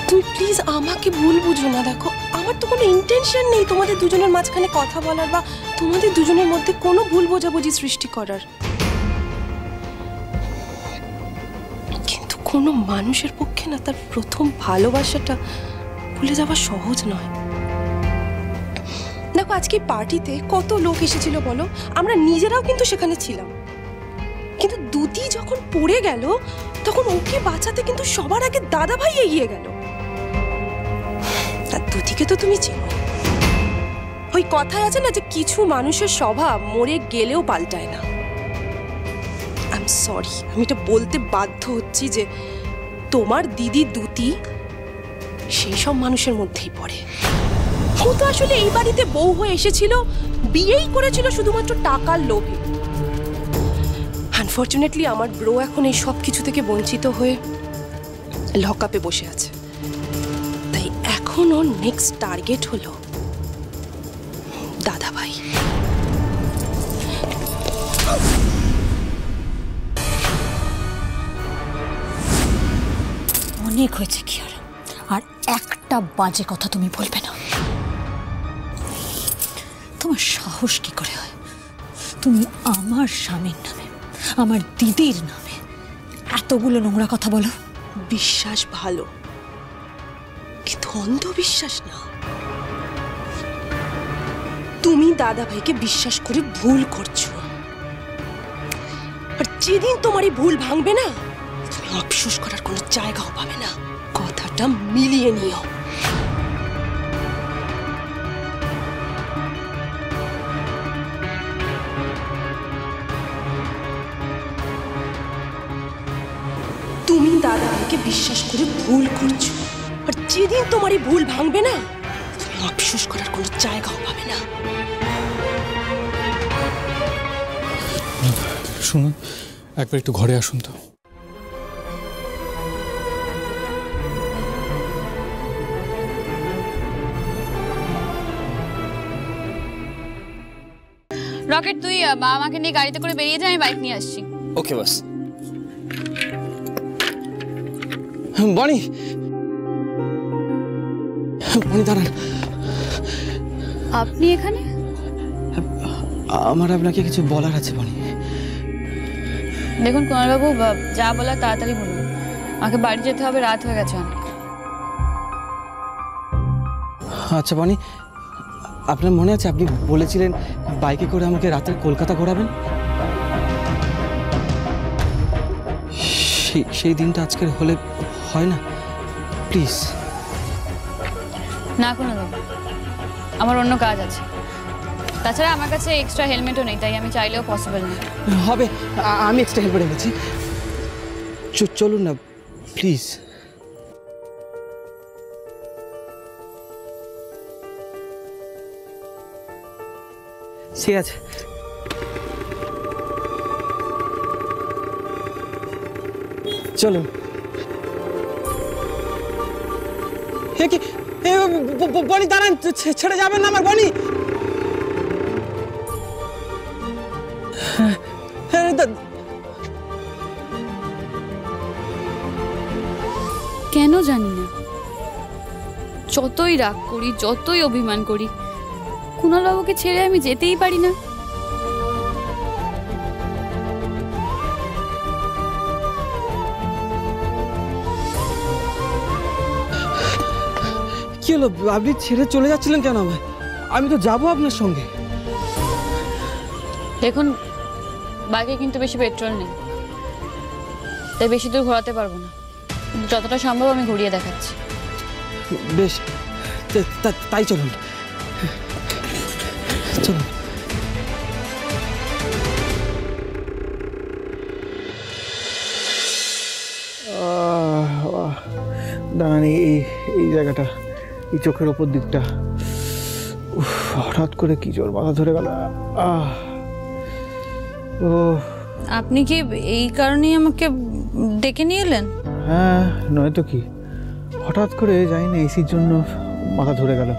তুমি প্লিজ আমাকে ভুল বুঝো না। দেখো, আমার তো কোনো ইন্টেনশন নেই তোমাদের দুজনের মাঝখানে কথা বলার বা তোমাদের দুজনের মধ্যে কোনো ভুল বোঝাবুঝি সৃষ্টি করার। কিন্তু কোনো মানুষের পক্ষে না তার প্রথম ভালোবাসাটা ভুলে যাওয়া সহজ নয়। দেখো, আজকে পার্টিতে কত লোক এসেছিল বলো, আমরা নিজেরাও কিন্তু সেখানে ছিলাম। কিন্তু দুতি যখন পড়ে গেল তখন ওকে বাঁচাতে কিন্তু সবার আগে দাদা ভাই এগিয়ে গেল। আর দুতিকে তো তুমি চেনো, ওই কথায় আছে না যে কিছু মানুষের স্বভাব মরে গেলেও পাল্টায় না। আই এম সরি, আমি এটা বলতে বাধ্য হচ্ছি যে তোমার দিদি দুতি সেই সব মানুষের মধ্যেই পড়ে। ও তো আসলে এই বাড়িতে বউ হয়ে এসেছিল, বিয়েই করেছিল শুধুমাত্র টাকার লোভে। আনফরচুনেটলি আমার ব্রো এখন এই সব কিছু থেকে বঞ্চিত হয়ে লকআপে বসে আছে। তাই এখন ওর নেক্সট টার্গেট হলো দাদা ভাই। অনেক হয়েছে কি আর একটা বাজে কথা তুমি বলবে না। তোমার সাহস কি করে হয় তুমি আমার স্বামীর নামে, আমার দিদির নামে এতগুলো নোংরা কথা বলো? বিশ্বাস ভালো, কিন্তু অন্ধবিশ্বাস না। তুমি দাদা ভাইকে বিশ্বাস করে ভুল করছো, আর যেদিন তোমার এই ভুল ভাঙবে না, তুমি আফসোস করার কোনো জায়গাও পাবে না। কথাটা মিলিয়ে নিও। তুমি দাদা ভাইকে বিশ্বাস করে ভুল করছো, আর যেদিন তোমার এই ভুল ভাঙবে না, তুমি আফসোস করার কোনো জায়গাও পাবে না। শুনুন, একবার একটু ঘরে আসুন তো। রকেট, তুই বাবা মাকে নিয়ে গাড়িতে করে বেরিয়ে যা, আমি বাইক নিয়ে আসছি। ওকে বস। বনি, বনি দাঁড়ান। আপনি এখানে? আমার আপনাকে কিছু বলার আছে বনি। দেখুন কুমারবাবু, যা বলার তাড়াতাড়ি বলুন, আমাকে বাড়ি যেতে হবে, রাত হয়ে গেছে অনেক। আচ্ছা বনি, আপনার মনে আছে আপনি বলেছিলেন বাইকে করে আমাকে রাতে কলকাতা ঘোরাবেন? সেই দিনটা আজকের হলে হয় না? প্লিজ। না কুমারবাবু, আমার অন্য কাজ আছে। তাছাড়া আমার কাছে এক্সট্রা হেলমেটও নেই, তাই আমি চাইলেও পসিবল নেই। হবে, আমি এক্সট্রা হেল্প করে গেছি। চলুন না প্লিজ। ঠিক আছে। চলুন। হে কি, বনি দাঁড়ান, ছেড়ে যাবেন না আমার বনি। কেন জানি না, যতই রাগ করি, যতই অভিমান করি, কুণালবাবুকে ছেড়ে আমি যেতেই পারি না। কি হলো, আপনি ছেড়ে চলে যাচ্ছিলেন কেন আমায়? আমি তো যাবো আপনার সঙ্গে। দেখুন, বাইকে কিন্তু বেশি পেট্রোল নেই, তাই বেশি দূর ঘোরাতে পারবো না, কিন্তু যতটা সম্ভব আমি ঘুরিয়ে দেখাচ্ছি। বেশ, তাই চলুন। চলুন। দাঁড়ান, এই জায়গাটা, এই চোখের ওপর দিকটা, হঠাৎ করে কি জোর মাথা ধরে গেল। আপনি কি এই কারণেই আমাকে ডেকে নিয়ে এলেন? হ্যাঁ, নয়তো কি, হঠাৎ করে যাই না, এসির জন্য মাথা ধরে গেল।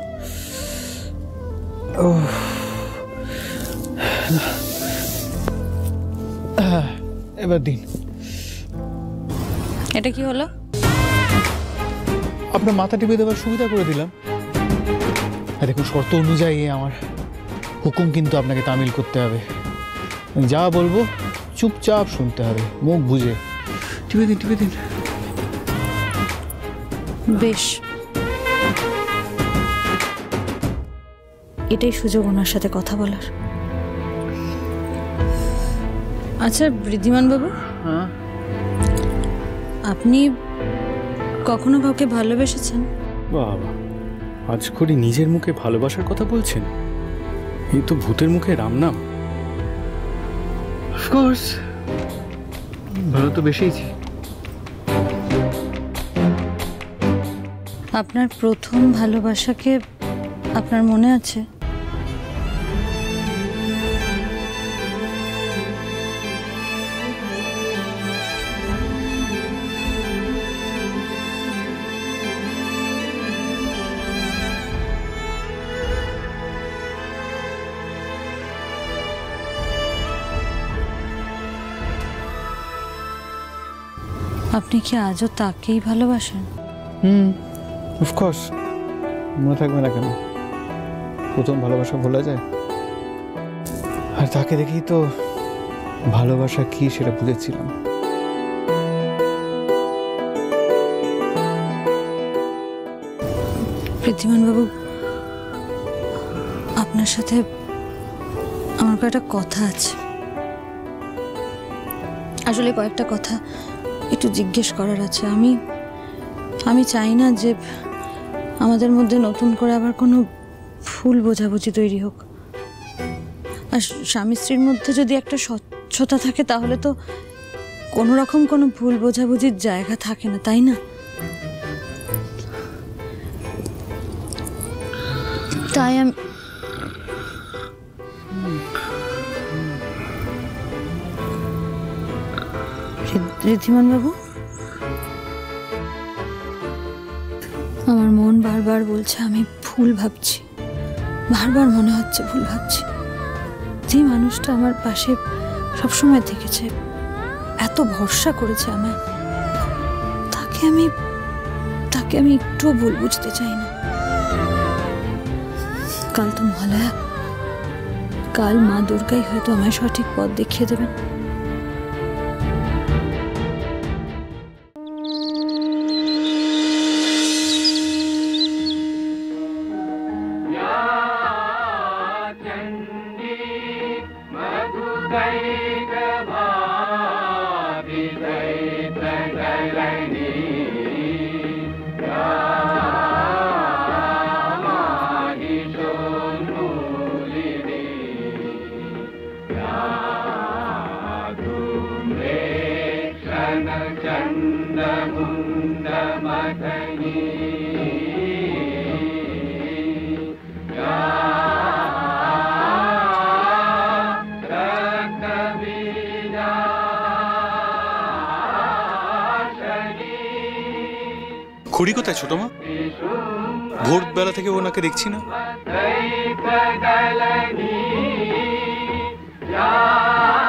এবার দিন। এটা কি হলো? আপনার মাথা টিপে দেওয়ার সুবিধা করে দিলাম। আর দেখুন, শর্ত অনুযায়ী আমার হুকুম কিন্তু আপনাকে তামিল করতে হবে। আমি যা বলবো চুপচাপ শুনতে হবে, মুখ বুঝে। টিপে দিন, টিপে দিন। বেশ, এটাই সুযোগ ওনার সাথে কথা বলার। আচ্ছা ঋদ্ধিমান বাবু, হ্যাঁ, আপনি কখনো কাউকে ভালোবেসেছেন? বাবা, আজ করে নিজের মুখে ভালোবাসার কথা বলছেন? এই তো ভূতের মুখে রাম নাম। অফকোর্স, ভালো তো বেশিছি। আপনার প্রথম ভালোবাসাকে আপনার মনে আছে? আপনি কি আজও তাকেই ভালোবাসেন? অফকোর্স, মনে থাকবে না কেন? প্রথম ভালোবাসা ভোলা যায়? আর তাকে দেখেই তো ভালোবাসা কি সেটা বুঝেছিলাম। ঋদ্ধিমান বাবু, আপনার সাথে আমার কয়েকটা কথা আছে। আসলে কয়েকটা কথা একটু জিজ্ঞেস করার আছে। আমি চাই না যে আমাদের মধ্যে নতুন করে আবার কোনো ভুল বোঝাবুঝি তৈরি হোক। আর স্বামী স্ত্রীর মধ্যে যদি একটা স্বচ্ছতা থাকে তাহলে তো কোনো রকম কোনো ভুল বোঝাবুঝির জায়গা থাকে না, তাই না? তাই আমি ঋদ্ধিমান বাবু, আমার মন বারবার বলছে আমি ভুল ভাবছি, বারবার মনে হচ্ছে ভুল ভাবছি। যে মানুষটা আমার পাশে সবসময় থেকেছে, এত ভরসা করেছে আমায়, তাকে আমি একটুও ভুল বুঝতে চাই না। কাল তো মহালয়া, কাল মা দুর্গাই হয়তো আমায় সঠিক পথ দেখিয়ে দেবেন। খুড়ি কোথায় ছোট মা? ভোরবেলা থেকে ওনাকে দেখছি না। Yeah.